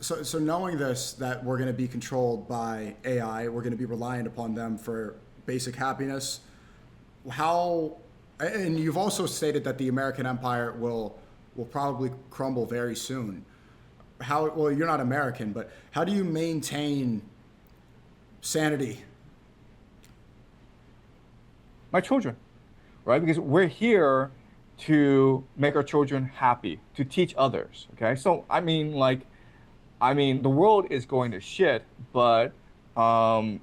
So knowing this, that we're going to be controlled by AI, we're going to be reliant upon them for basic happiness. How, and you've also stated that the American empire will probably crumble very soon. How, well, you're not American, but how do you maintain sanity? My children, right? Because we're here to make our children happy, to teach others. Okay. So, the world is going to shit, but, I'm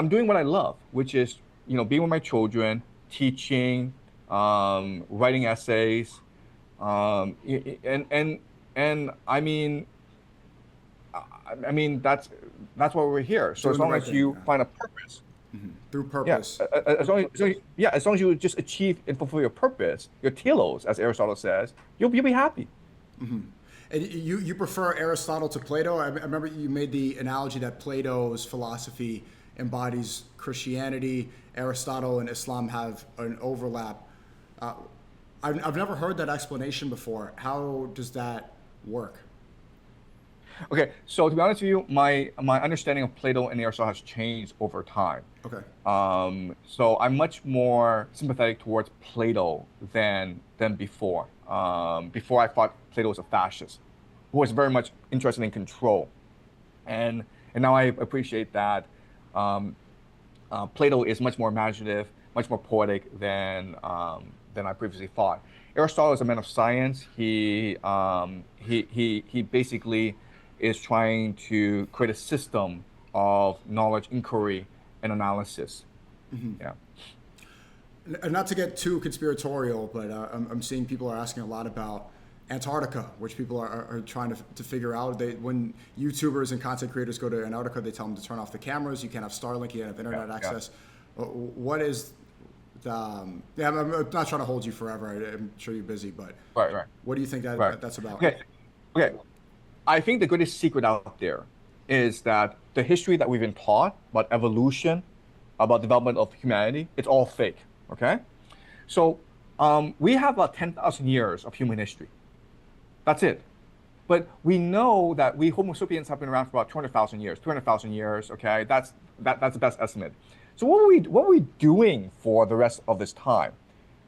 doing what I love, which is, being with my children, teaching, writing essays, and that's why we're here. So as Doing the long right as thing, you yeah. find a purpose, Through yeah, purpose. as long as you just achieve and fulfill your purpose, your telos, as Aristotle says, you'll be happy. And you prefer Aristotle to Plato? I remember you made the analogy that Plato's philosophy embodies Christianity. Aristotle and Islam have an overlap. Uh, I've never heard that explanation before. How does that work? Okay, so to be honest with you, my understanding of Plato and Aristotle has changed over time. Okay. So I'm much more sympathetic towards Plato than before. Before I thought Plato was a fascist, who was very much interested in control, and and now I appreciate that Plato is much more imaginative, much more poetic than I previously thought. Aristotle is a man of science. He basically is trying to create a system of knowledge inquiry and analysis. Yeah. And not to get too conspiratorial, but I'm seeing people are asking a lot about Antarctica, which people are trying to figure out. When YouTubers and content creators go to Antarctica, they tell them to turn off the cameras. You can't have Starlink. You can't have Yeah, internet yeah. access. What is yeah, I'm not trying to hold you forever. I'm sure you're busy, but Right, right, what do you think right. that's about? Okay, okay. I think the greatest secret out there is that the history that we've been taught about evolution, about development of humanity, it's all fake. Okay? So we have about 10,000 years of human history. That's it. But we know that we Homo sapiens have been around for about 200,000 years, 300,000 years. Okay? That's the best estimate. So what were we doing for the rest of this time?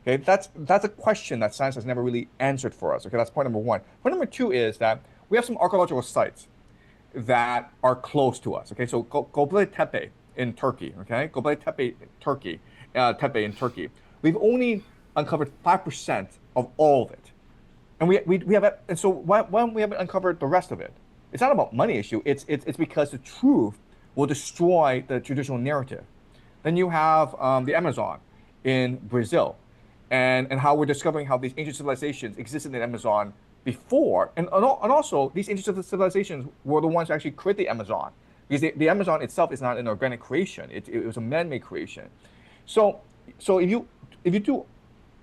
Okay, that's a question that science has never really answered for us. Okay, that's point number one. Point number two is that we have some archaeological sites that are close to us. Okay, so Göbekli Tepe in Turkey. Okay, Göbekli Tepe, Turkey, Tepe in Turkey. We've only uncovered 5% of all of it, and we have, and so why we haven't uncovered the rest of it? It's not about money issue. It's because the truth will destroy the traditional narrative. Then you have the Amazon in Brazil, and how we're discovering how these ancient civilizations existed in the Amazon before, and also these ancient civilizations were the ones who actually created the Amazon, because the Amazon itself is not an organic creation; it was a man-made creation. So so if you do,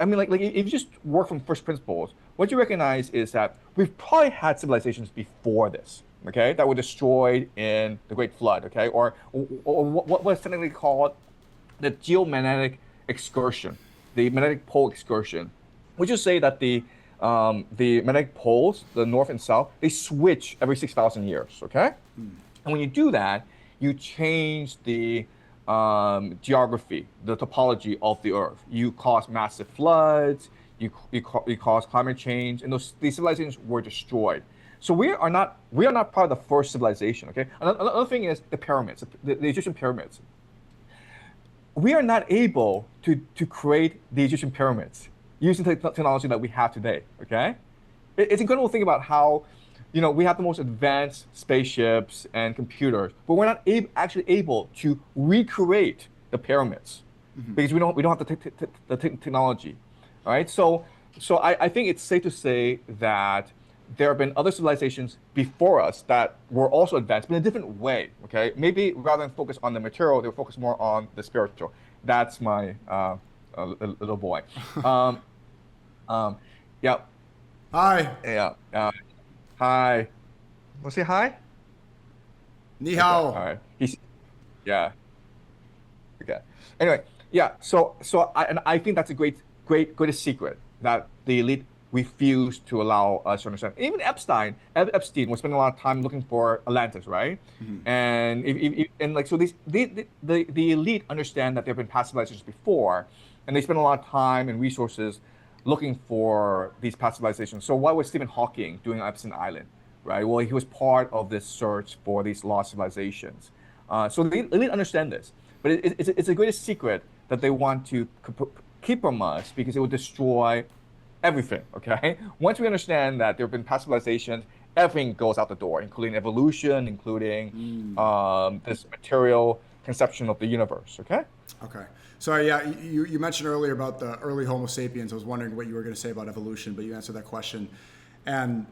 if you just work from first principles, what you recognize is that we've probably had civilizations before this, okay, that were destroyed in the Great Flood, okay, or what's technically called the geomagnetic excursion, the magnetic pole excursion, which is say that the magnetic poles, the north and south, they switch every 6,000 years. Okay, and when you do that, you change the geography, the topology of the Earth. You cause massive floods. You cause climate change, and these civilizations were destroyed. So we are not part of the first civilization. Okay, another thing is the pyramids, the Egyptian pyramids. We are not able to create the Egyptian pyramids using the technology that we have today. Okay, it's incredible to think about how, we have the most advanced spaceships and computers, but we're not actually able to recreate the pyramids because we don't have the technology. All right, so I think it's safe to say that there have been other civilizations before us that were also advanced, but in a different way. Okay, maybe rather than focus on the material, they were focused more on the spiritual. That's my little boy. Um, um, yeah, Hi, yeah. Hi. Want to say hi? ni Okay, all hao. right. Yeah. Okay. Anyway, yeah. So I think that's a greatest secret that the elite refused to allow us to understand. Even Epstein was spending a lot of time looking for Atlantis, right? And and like so, the elite understand that there have been past civilizations before, and they spend a lot of time and resources looking for these past civilizations. So why was Stephen Hawking doing on Epstein Island, right? Well, he was part of this search for these lost civilizations. So the elite understand this, but it's the greatest secret that they want to keep from us because it will destroy everything. Okay, once we understand that there have been past civilizations, everything goes out the door, including evolution, including this material conception of the universe. Okay. Okay. So yeah, you mentioned earlier about the early Homo sapiens. I was wondering what you were going to say about evolution, but you answered that question, and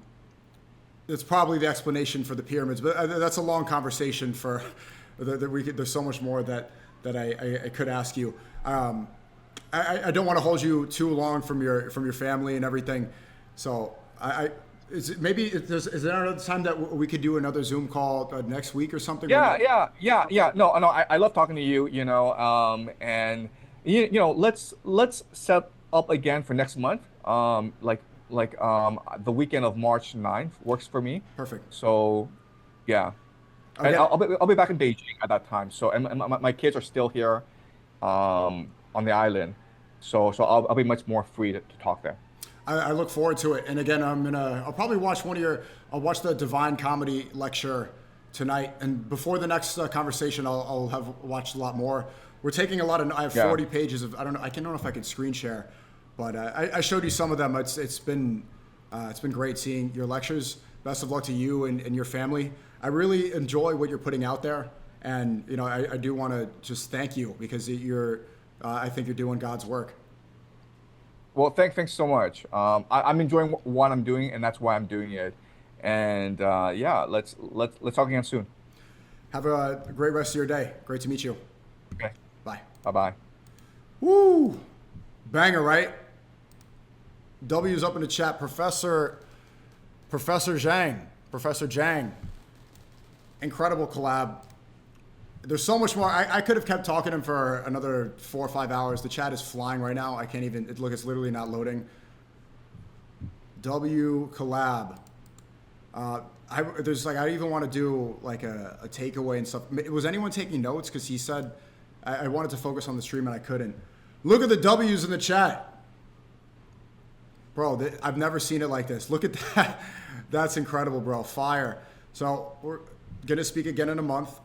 it's probably the explanation for the pyramids. But that's a long conversation for that we could. There's so much more that I could ask you. I don't want to hold you too long from your family and everything. So is there another time that we could do another Zoom call next week or something? Yeah. No. I love talking to you. And let's set up again for next month. The weekend of March 9th works for me. Perfect. So, yeah. Okay. And I'll be back in Beijing at that time. So, and my kids are still here, on the island. So I'll be much more free to talk there. I look forward to it. And again, I'll probably watch I'll watch the Divine Comedy lecture tonight. And before the next conversation, I'll have watched a lot more. We're taking a lot of, I have 40 pages of, I don't know if I can screen share, but I showed you some of them. It's been great seeing your lectures. Best of luck to you and your family. I really enjoy what you're putting out there. And, I do want to just thank you because I think you're doing God's work. Well, thanks so much. I'm enjoying what I'm doing, and that's why I'm doing it. And let's talk again soon. Have a great rest of your day. Great to meet you. Okay. Bye. Bye. Woo! Banger, right? W's up in the chat. Professor Jiang. Incredible collab. There's so much more. I could have kept talking to him for another 4 or 5 hours. The chat is flying right now. I can't even, it's literally not loading. W collab. I even want to do like a takeaway and stuff. Was anyone taking notes? Because he said I wanted to focus on the stream and I couldn't. Look at the W's in the chat. Bro, I've never seen it like this. Look at that. That's incredible, bro. Fire. So we're going to speak again in a month.